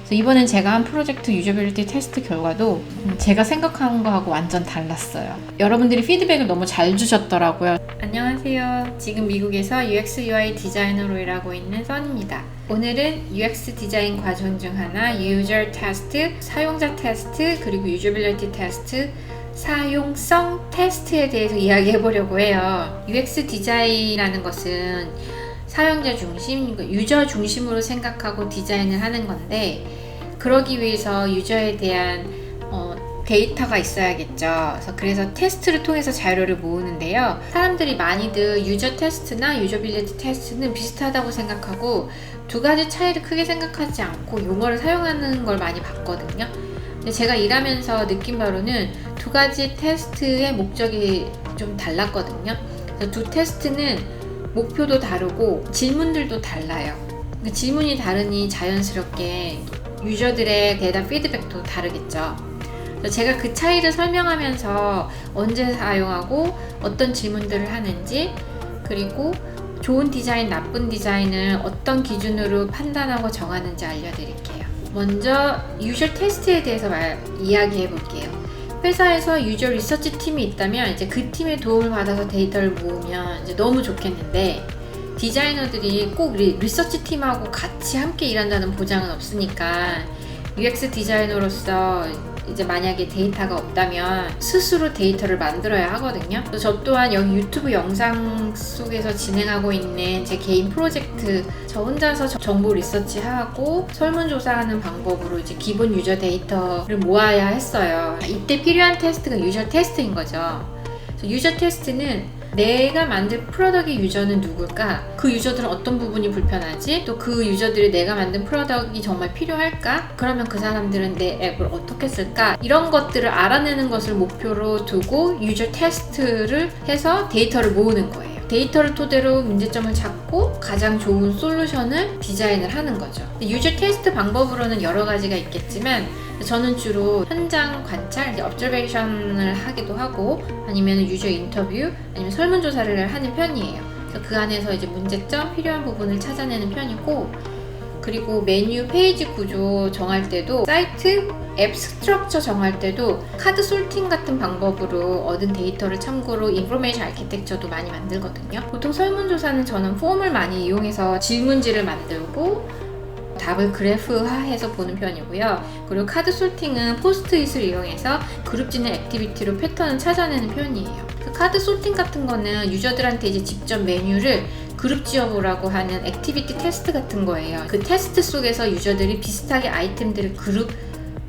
그래서 이번엔 제가 한 프로젝트 유저빌리티 테스트 결과도 제가 생각한 거하고 완전 달랐어요. 여러분들이 피드백을 너무 잘 주셨더라고요. 안녕하세요. 지금 미국에서 UX UI 디자이너로 일하고 있는 선입니다. 오늘은 UX 디자인 과정 중 하나 유저 테스트, 사용자 테스트, 그리고 유저빌리티 테스트, 사용성 테스트에 대해서 이야기해 보려고 해요. UX 디자인이라는 것은 사용자 중심, 유저 중심으로 생각하고 디자인을 하는 건데, 그러기 위해서 유저에 대한 데이터가 있어야겠죠. 그래서 테스트를 통해서 자료를 모으는데요. 사람들이 많이들 유저 테스트나 유저빌리티 테스트는 비슷하다고 생각하고 두 가지 차이를 크게 생각하지 않고 용어를 사용하는 걸 많이 봤거든요. 근데 제가 일하면서 느낀 바로는 두 가지 테스트의 목적이 좀 달랐거든요. 그래서 두 테스트는 목표도 다르고 질문들도 달라요. 질문이 다르니 자연스럽게 유저들의 대답 피드백도 다르겠죠. 제가 그 차이를 설명하면서 언제 사용하고 어떤 질문들을 하는지, 그리고 좋은 디자인, 나쁜 디자인을 어떤 기준으로 판단하고 정하는지 알려드릴게요. 먼저 유저 테스트에 대해서 이야기해 볼게요. 회사에서 유저 리서치 팀이 있다면 이제 그 팀의 도움을 받아서 데이터를 모으면 이제 너무 좋겠는데, 디자이너들이 꼭 리서치 팀하고 같이 함께 일한다는 보장은 없으니까 UX 디자이너로서 이제 만약에 데이터가 없다면 스스로 데이터를 만들어야 하거든요. 저 또한 여기 유튜브 영상 속에서 진행하고 있는 제 개인 프로젝트, 저 혼자서 정보 리서치하고 설문조사하는 방법으로 이제 기본 유저 데이터를 모아야 했어요. 이때 필요한 테스트가 유저 테스트인 거죠. 유저 테스트는 내가 만든 프로덕트의 유저는 누굴까? 그 유저들은 어떤 부분이 불편하지? 또 그 유저들이 내가 만든 프로덕트가 정말 필요할까? 그러면 그 사람들은 내 앱을 어떻게 쓸까? 이런 것들을 알아내는 것을 목표로 두고 유저 테스트를 해서 데이터를 모으는 거예요. 데이터를 토대로 문제점을 찾고 가장 좋은 솔루션을 디자인을 하는 거죠. 유저 테스트 방법으로는 여러 가지가 있겠지만 저는 주로 현장 관찰, observation을 하기도 하고, 아니면 유저 인터뷰, 아니면 설문조사를 하는 편이에요. 그래서 그 안에서 이제 문제점, 필요한 부분을 찾아내는 편이고, 그리고 메뉴 페이지 구조 정할 때도, 사이트 앱 스트럭처 정할 때도 카드 솔팅 같은 방법으로 얻은 데이터를 참고로 인포메이션 아키텍처도 많이 만들거든요. 보통 설문조사는 저는 폼을 많이 이용해서 질문지를 만들고 답을 그래프화해서 보는 편이고요. 그리고 카드 솔팅은 포스트잇을 이용해서 그룹지는 액티비티로 패턴을 찾아내는 편이에요. 카드 솔팅 같은 거는 유저들한테 이제 직접 메뉴를 그룹 지어보라고 하는 액티비티 테스트 같은 거예요. 그 테스트 속에서 유저들이 비슷하게 아이템들을 그룹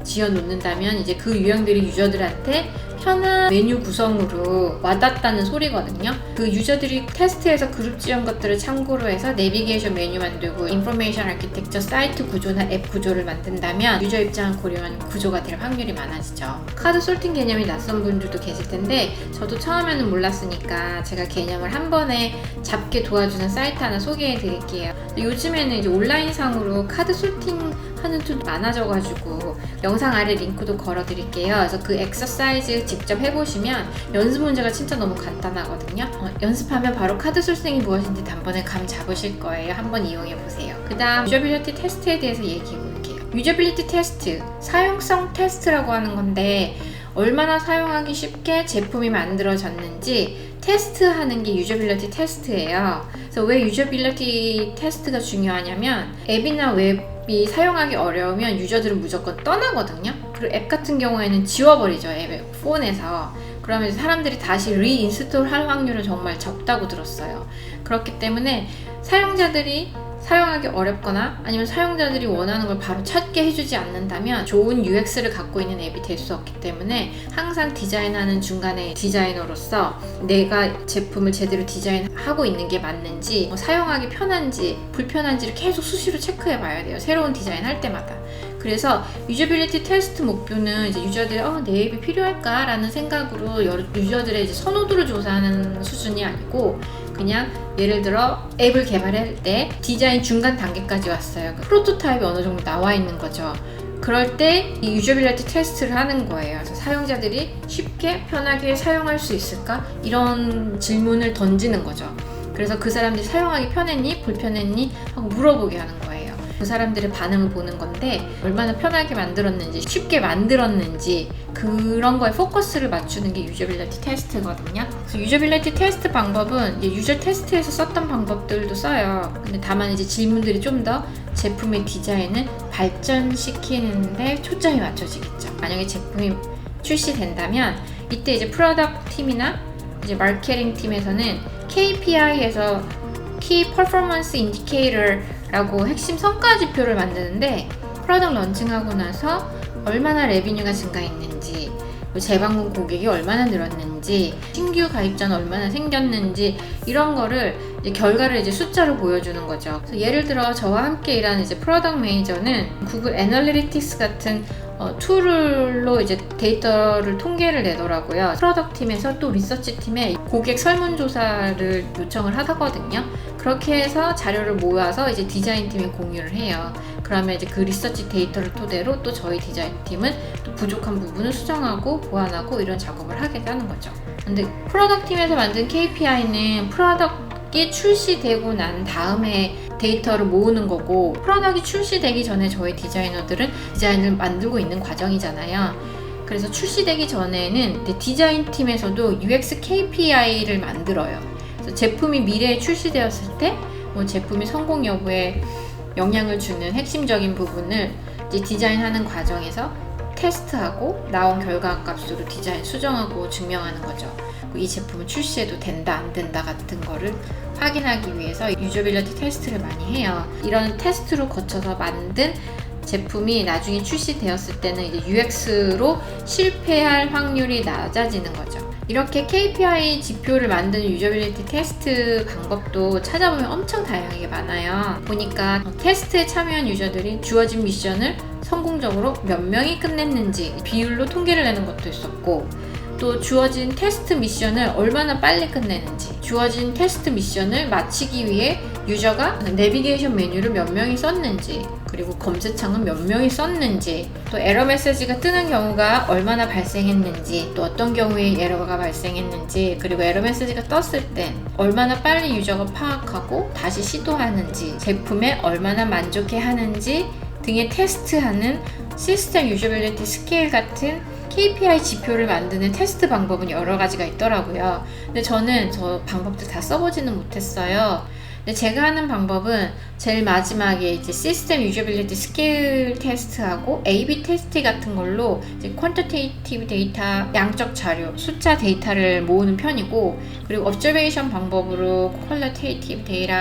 지어 놓는다면 이제 그 유형들이 유저들한테 편한 메뉴 구성으로 와닿다는 소리거든요. 그 유저들이 테스트에서 그룹 지은 것들을 참고로 해서 내비게이션 메뉴 만들고 인포메이션 아키텍처, 사이트 구조나 앱 구조를 만든다면 유저 입장을 고려한 구조가 될 확률이 많아지죠. 카드 솔팅 개념이 낯선 분들도 계실 텐데 저도 처음에는 몰랐으니까 제가 개념을 한 번에 잡게 도와주는 사이트 하나 소개해 드릴게요. 요즘에는 이제 온라인상으로 카드 솔팅 하는 툴 많아져가지고 영상 아래 링크도 걸어 드릴게요. 그래서 그 엑서사이즈 직접 해보시면 연습 문제가 진짜 너무 간단하거든요. 연습하면 바로 카드 솔팅이 무엇인지 단번에 감 잡으실 거예요. 한번 이용해 보세요. 그 다음 유저빌리티 테스트에 대해서 얘기해 볼게요. 유저빌리티 테스트, 사용성 테스트라고 하는 건데 얼마나 사용하기 쉽게 제품이 만들어졌는지 테스트하는 게 유저빌리티 테스트예요. 그래서 왜 유저빌리티 테스트가 중요하냐면 앱이나 웹이 사용하기 어려우면 유저들은 무조건 떠나거든요. 그리고 앱 같은 경우에는 지워버리죠. 앱 폰에서. 그러면 사람들이 다시 리인스톨 할 확률은 정말 적다고 들었어요. 그렇기 때문에 사용자들이 사용하기 어렵거나 아니면 사용자들이 원하는 걸 바로 찾게 해주지 않는다면 좋은 UX를 갖고 있는 앱이 될 수 없기 때문에 항상 디자인하는 중간에 디자이너로서 내가 제품을 제대로 디자인하고 있는 게 맞는지, 사용하기 편한지 불편한지를 계속 수시로 체크해 봐야 돼요. 새로운 디자인 할 때마다. 그래서 유저빌리티 테스트 목표는 이제 유저들이 내 앱이 필요할까? 라는 생각으로 유저들의 이제 선호도를 조사하는 수준이 아니고 그냥 예를 들어 앱을 개발할 때 디자인 중간 단계까지 왔어요. 프로토타입이 어느 정도 나와 있는 거죠. 그럴 때 이 유저빌리티 테스트를 하는 거예요. 그래서 사용자들이 쉽게 편하게 사용할 수 있을까? 이런 질문을 던지는 거죠. 그래서 그 사람들이 사용하기 편했니? 불편했니? 하고 물어보게 하는 거예요. 그 사람들의 반응을 보는 건데 얼마나 편하게 만들었는지 쉽게 만들었는지 그런 거에 포커스를 맞추는 게 유저빌리티 테스트거든요. 그래서 유저빌리티 테스트 방법은 이제 유저 테스트에서 썼던 방법들도 써요. 근데 다만 이제 질문들이 좀 더 제품의 디자인을 발전시키는데 초점이 맞춰지겠죠. 만약에 제품이 출시된다면 이때 이제 프로덕트 팀이나 이제 마케팅 팀에서는 KPI에서 Key Performance Indicator라고 핵심 성과 지표를 만드는데 프로덕트 런칭하고 나서 얼마나 레비뉴가 증가했는지, 재방문 고객이 얼마나 늘었는지, 신규 가입자는 얼마나 생겼는지 이런 거를 이제 결과를 이제 숫자로 보여주는 거죠. 그래서 예를 들어 저와 함께 일하는 이제 프로덕트 매니저는 구글 애널리틱스 같은 툴로 이제 데이터를 통계를 내더라고요. 프로덕트 팀에서 또 리서치 팀에 고객 설문조사를 요청을 하거든요. 그렇게 해서 자료를 모아서 이제 디자인 팀에 공유를 해요. 그러면 이제 그 리서치 데이터를 토대로 또 저희 디자인 팀은 또 부족한 부분을 수정하고 보완하고 이런 작업을 하게 되는 거죠. 근데 프로덕트 팀에서 만든 KPI는 프로덕트가 출시되고 난 다음에 데이터를 모으는 거고, 프로덕트가 출시되기 전에 저희 디자이너들은 디자인을 만들고 있는 과정이잖아요. 그래서 출시되기 전에는 디자인 팀에서도 UX KPI를 만들어요. 그래서 제품이 미래에 출시되었을 때 뭐 제품이 성공 여부에 영향을 주는 핵심적인 부분을 이제 디자인하는 과정에서 테스트하고 나온 결과 값으로 디자인 수정하고 증명하는 거죠. 이 제품은 출시해도 된다 안 된다 같은 거를 확인하기 위해서 유저빌리티 테스트를 많이 해요. 이런 테스트로 거쳐서 만든 제품이 나중에 출시되었을 때는 이제 UX로 실패할 확률이 낮아지는 거죠. 이렇게 KPI 지표를 만드는 유저빌리티 테스트 방법도 찾아보면 엄청 다양하게 많아요. 보니까 테스트에 참여한 유저들이 주어진 미션을 성공적으로 몇 명이 끝냈는지 비율로 통계를 내는 것도 있었고, 또 주어진 테스트 미션을 얼마나 빨리 끝내는지, 주어진 테스트 미션을 마치기 위해 유저가 내비게이션 메뉴를 몇 명이 썼는지, 그리고 검색창은 몇 명이 썼는지, 또 에러 메시지가 뜨는 경우가 얼마나 발생했는지, 또 어떤 경우에 에러가 발생했는지, 그리고 에러 메시지가 떴을 때 얼마나 빨리 유저가 파악하고 다시 시도하는지, 제품에 얼마나 만족해 하는지 등의 테스트하는 시스템 유저빌리티 스케일 같은 KPI 지표를 만드는 테스트 방법은 여러 가지가 있더라고요. 근데 저는 저 방법들 다 써보지는 못했어요. 근데 제가 하는 방법은 제일 마지막에 이제 시스템 유저빌리티 스케일 테스트하고 A/B 테스트 같은 걸로 이제 퀀티테이티브 데이터, 양적 자료, 숫자 데이터를 모으는 편이고, 그리고 observation 방법으로 퀄리테이티브 데이터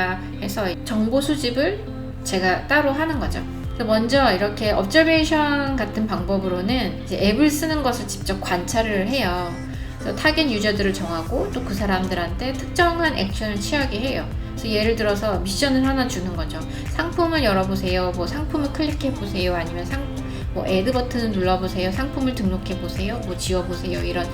해서 정보 수집을 제가 따로 하는 거죠. 먼저 이렇게 observation 같은 방법으로는 이제 앱을 쓰는 것을 직접 관찰을 해요. 그래서 타겟 유저들을 정하고 또 그 사람들한테 특정한 액션을 취하게 해요. 그래서 예를 들어서 미션을 하나 주는 거죠. 상품을 열어보세요. 뭐 상품을 클릭해보세요. 아니면 뭐 애드 버튼을 눌러보세요. 상품을 등록해보세요. 뭐 지워보세요. 이런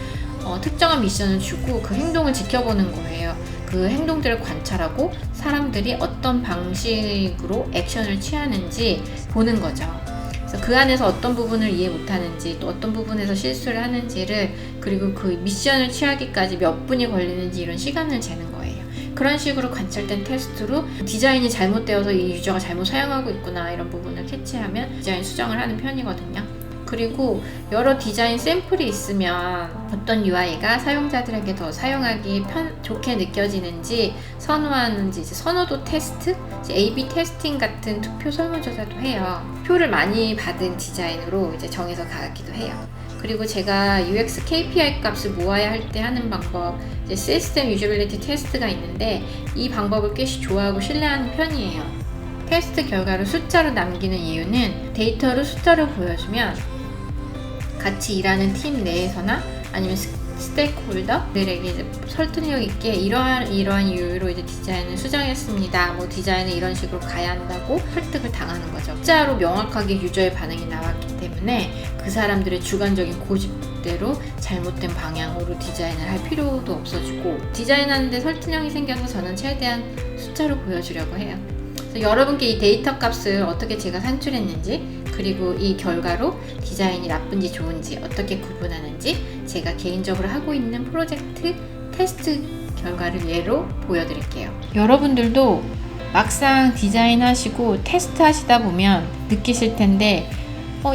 특정한 미션을 주고 그 행동을 지켜보는 거예요. 그 행동들을 관찰하고 사람들이 어떤 방식으로 액션을 취하는지 보는 거죠. 그래서 그 안에서 어떤 부분을 이해 못하는지, 또 어떤 부분에서 실수를 하는지를, 그리고 그 미션을 취하기까지 몇 분이 걸리는지 이런 시간을 재는 거예요. 그런 식으로 관찰된 테스트로 디자인이 잘못되어서 이 유저가 잘못 사용하고 있구나 이런 부분을 캐치하면 디자인 수정을 하는 편이거든요. 그리고 여러 디자인 샘플이 있으면 어떤 UI가 사용자들에게 더 사용하기 좋게 느껴지는지 선호하는지 이제 선호도 테스트, 이제 A/B 테스팅 같은 투표 설문조사도 해요. 표를 많이 받은 디자인으로 이제 정해서 가기도 해요. 그리고 제가 UX KPI 값을 모아야 할 때 하는 방법, 이제 시스템 유저빌리티 테스트가 있는데 이 방법을 꽤 좋아하고 신뢰하는 편이에요. 테스트 결과를 숫자로 남기는 이유는 데이터를 숫자로 보여주면 같이 일하는 팀 내에서나 아니면 스테이크홀더들에게 이제 설득력 있게 이러한 이유로 이제 디자인을 수정했습니다. 뭐 디자인은 이런 식으로 가야 한다고 설득을 당하는 거죠. 숫자로 명확하게 유저의 반응이 나왔기 때문에 그 사람들의 주관적인 고집대로 잘못된 방향으로 디자인을 할 필요도 없어지고, 디자인하는데 설득력이 생겨서 저는 최대한 숫자로 보여주려고 해요. 그래서 여러분께 이 데이터 값을 어떻게 제가 산출했는지, 그리고 이 결과로 디자인이 나쁜지 좋은지 어떻게 구분하는지 제가 개인적으로 하고 있는 프로젝트 테스트 결과를 예로 보여드릴게요. 여러분들도 막상 디자인하시고 테스트 하시다 보면 느끼실 텐데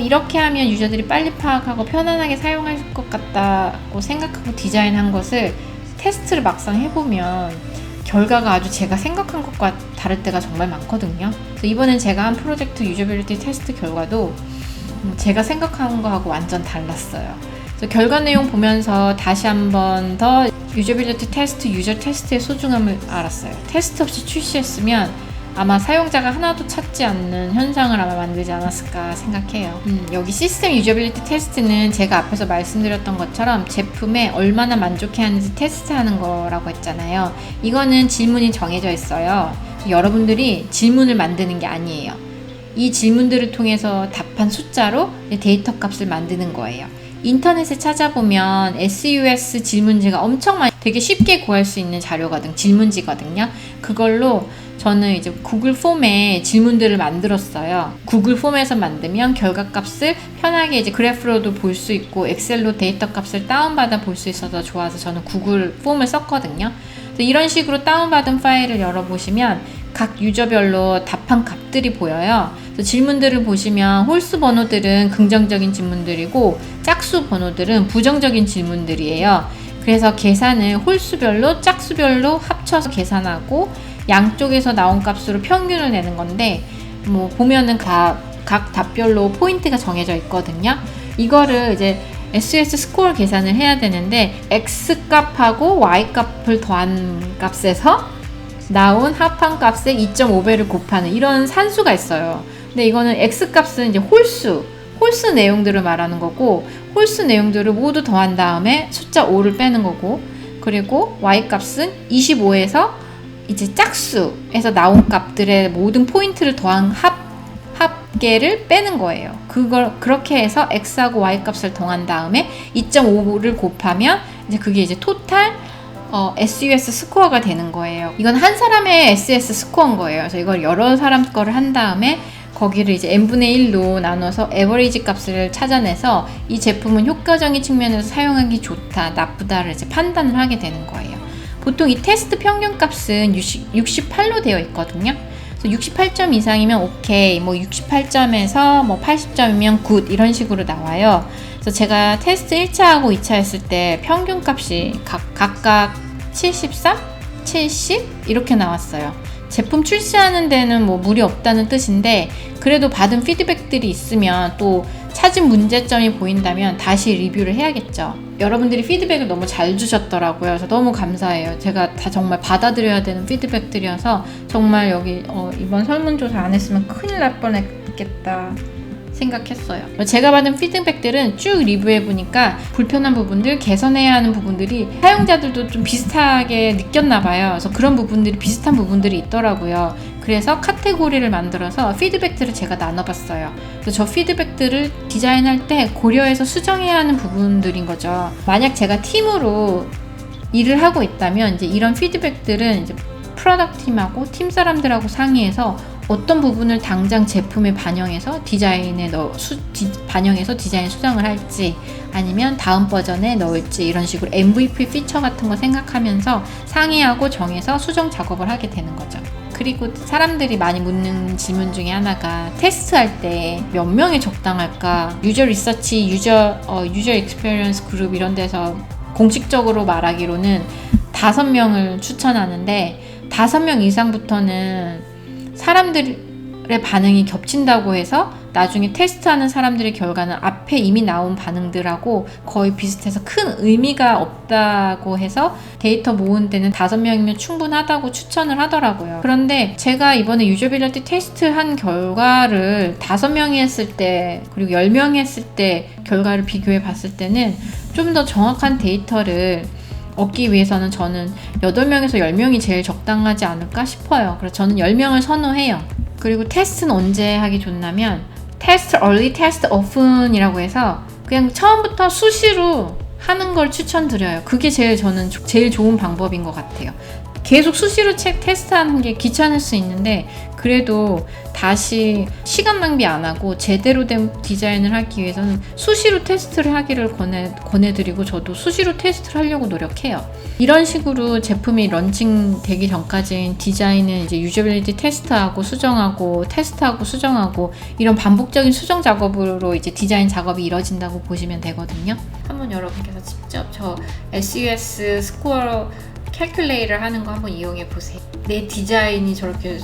이렇게 하면 유저들이 빨리 파악하고 편안하게 사용할 것 같다고 생각하고 디자인한 것을 테스트를 막상 해보면 결과가 아주 제가 생각한 것과 다를 때가 정말 많거든요. 그래서 이번엔 제가 한 프로젝트 유저빌리티 테스트 결과도 제가 생각한 거하고 완전 달랐어요. 그래서 결과 내용 보면서 다시 한 번 더 유저빌리티 테스트, 유저 테스트의 소중함을 알았어요. 테스트 없이 출시했으면 아마 사용자가 하나도 찾지 않는 현상을 아마 만들지 않았을까 생각해요. 여기 시스템 유저빌리티 테스트는 제가 앞에서 말씀드렸던 것처럼 제품에 얼마나 만족해하는지 테스트하는 거라고 했잖아요. 이거는 질문이 정해져 있어요. 여러분들이 질문을 만드는 게 아니에요. 이 질문들을 통해서 답한 숫자로 데이터 값을 만드는 거예요. 인터넷에 찾아보면 SUS 질문지가 엄청 많이 되게 쉽게 구할 수 있는 질문지거든요. 그걸로 저는 이제 구글 폼에 질문들을 만들었어요. 구글 폼에서 만들면 결과값을 편하게 이제 그래프로도 볼 수 있고 엑셀로 데이터 값을 다운받아 볼 수 있어서 좋아서 저는 구글 폼을 썼거든요. 그래서 이런 식으로 다운받은 파일을 열어보시면 각 유저별로 답한 값들이 보여요. 그래서 질문들을 보시면 홀수 번호들은 긍정적인 질문들이고 짝수 번호들은 부정적인 질문들이에요. 그래서 계산을 홀수별로 짝수별로 합쳐서 계산하고 양쪽에서 나온 값으로 평균을 내는 건데 보면은 각 답별로 포인트가 정해져 있거든요. 이거를 이제 SUS 스코어 계산을 해야 되는데 X 값하고 Y 값을 더한 값에서 나온 합한 값의 2.5배를 곱하는 이런 산수가 있어요. 근데 이거는 X 값은 이제 홀수 내용들을 말하는 거고 홀수 내용들을 모두 더한 다음에 숫자 5를 빼는 거고 그리고 Y 값은 25에서 이제 짝수에서 나온 값들의 모든 포인트를 더한 합계를 빼는 거예요. 그렇게 해서 X하고 Y 값을 더한 다음에 2.5를 곱하면 이제 그게 이제 토탈 SUS 스코어가 되는 거예요. 이건 한 사람의 SUS 스코어인 거예요. 그래서 이걸 여러 사람 거를 한 다음에 거기를 이제 n분의 1로 나눠서 에버리지 값을 찾아내서 이 제품은 효과적인 측면에서 사용하기 좋다, 나쁘다를 이제 판단을 하게 되는 거예요. 보통 이 테스트 평균 값은 68로 되어 있거든요. 그래서 68점 이상이면 오케이, 68점에서 80점이면 굿 이런 식으로 나와요. 그래서 제가 테스트 1차하고 2차 했을 때 평균 값이 각각 73, 70 이렇게 나왔어요. 제품 출시하는 데는 무리 없다는 뜻인데 그래도 받은 피드백들이 있으면 또 찾은 문제점이 보인다면 다시 리뷰를 해야겠죠. 여러분들이 피드백을 너무 잘 주셨더라고요. 그래서 너무 감사해요. 제가 다 정말 받아들여야 되는 피드백들이어서 정말 여기 이번 설문조사 안 했으면 큰일 날 뻔했겠다 생각했어요. 제가 받은 피드백들은 쭉 리뷰해보니까 불편한 부분들, 개선해야 하는 부분들이 사용자들도 좀 비슷하게 느꼈나 봐요. 그래서 그런 부분들이 비슷한 부분들이 있더라고요. 그래서 카테고리를 만들어서 피드백들을 제가 나눠봤어요. 그래서 저 피드백들을 디자인할 때 고려해서 수정해야 하는 부분들인 거죠. 만약 제가 팀으로 일을 하고 있다면 이제 이런 피드백들은 이제 프로덕트 팀하고 팀 사람들하고 상의해서 어떤 부분을 당장 제품에 반영해서 반영해서 디자인 수정을 할지 아니면 다음 버전에 넣을지 이런 식으로 MVP 피처 같은 거 생각하면서 상의하고 정해서 수정 작업을 하게 되는 거죠. 그리고 사람들이 많이 묻는 질문 중에 하나가 테스트할 때 몇 명이 적당할까? 유저 리서치, 유저 익스피리언스 그룹 이런 데서 공식적으로 말하기로는 5명을 추천하는데 5명 이상부터는 사람들의 반응이 겹친다고 해서 나중에 테스트하는 사람들의 결과는 앞에 이미 나온 반응들하고 거의 비슷해서 큰 의미가 없다고 해서 데이터 모은 데는 5명이면 충분하다고 추천을 하더라고요. 그런데 제가 이번에 유저빌리티 테스트 한 결과를 5명이 했을 때 그리고 10명이 했을 때 결과를 비교해 봤을 때는 좀 더 정확한 데이터를 얻기 위해서는 저는 8명에서 10명이 제일 적당하지 않을까 싶어요. 그래서 저는 10명을 선호해요. 그리고 테스트는 언제 하기 좋냐면 테스트 early, 테스트 often이라고 해서 그냥 처음부터 수시로 하는 걸 추천드려요. 그게 저는 제일 좋은 방법인 것 같아요. 계속 수시로 테스트하는 게 귀찮을 수 있는데 그래도 다시 시간 낭비 안 하고 제대로 된 디자인을 하기 위해서는 수시로 테스트를 하기를 권해드리고 저도 수시로 테스트를 하려고 노력해요. 이런 식으로 제품이 런칭 되기 전까지는 디자인은 이제 유저빌리티 테스트하고 수정하고 테스트하고 수정하고 이런 반복적인 수정 작업으로 이제 디자인 작업이 이뤄진다고 보시면 되거든요. 한번 여러분께서 직접 저 SUS 스코어 캘큘레이터를 하는 거 한번 이용해 보세요. 내 디자인이 저렇게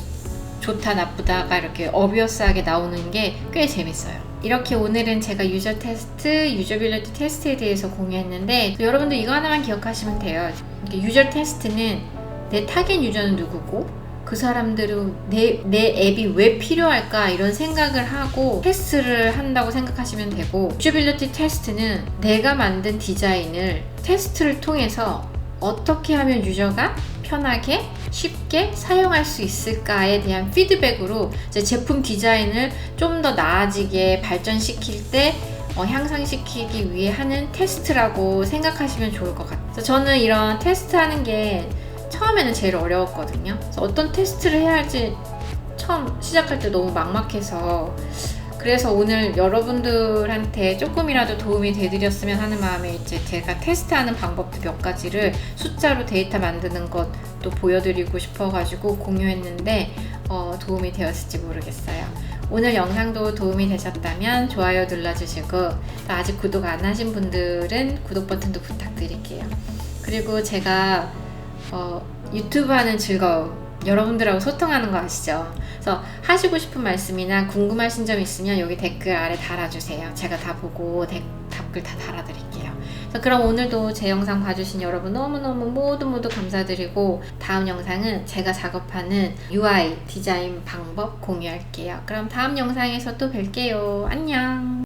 좋다 나쁘다가 이렇게 어비어스하게 나오는 게 꽤 재밌어요. 이렇게 오늘은 제가 유저 테스트, 유저빌리티 테스트에 대해서 공유했는데 여러분들 이거 하나만 기억하시면 돼요. 유저 테스트는 내 타겟 유저는 누구고 그 사람들은 내 앱이 왜 필요할까 이런 생각을 하고 테스트를 한다고 생각하시면 되고, 유저빌리티 테스트는 내가 만든 디자인을 테스트를 통해서 어떻게 하면 유저가 편하게 쉽게 사용할 수 있을까에 대한 피드백으로 이제 제품 디자인을 좀 더 나아지게 발전시킬 때 향상시키기 위해 하는 테스트라고 생각하시면 좋을 것 같아요. 그래서 저는 이런 테스트하는 게 처음에는 제일 어려웠거든요. 그래서 어떤 테스트를 해야 할지 처음 시작할 때 너무 막막해서, 그래서 오늘 여러분들한테 조금이라도 도움이 되드렸으면 하는 마음에 이제 제가 테스트하는 방법도 몇 가지를 숫자로 데이터 만드는 것도 보여드리고 싶어가지고 공유했는데 도움이 되었을지 모르겠어요. 오늘 영상도 도움이 되셨다면 좋아요 눌러주시고, 아직 구독 안 하신 분들은 구독 버튼도 부탁드릴게요. 그리고 제가 유튜브 하는 즐거움, 여러분들하고 소통하는 거 아시죠? 그래서 하시고 싶은 말씀이나 궁금하신 점 있으면 여기 댓글 아래 달아주세요. 제가 다 보고 답글 다 달아드릴게요. 그럼 오늘도 제 영상 봐주신 여러분 너무너무 모두 감사드리고, 다음 영상은 제가 작업하는 UI 디자인 방법 공유할게요. 그럼 다음 영상에서 또 뵐게요. 안녕.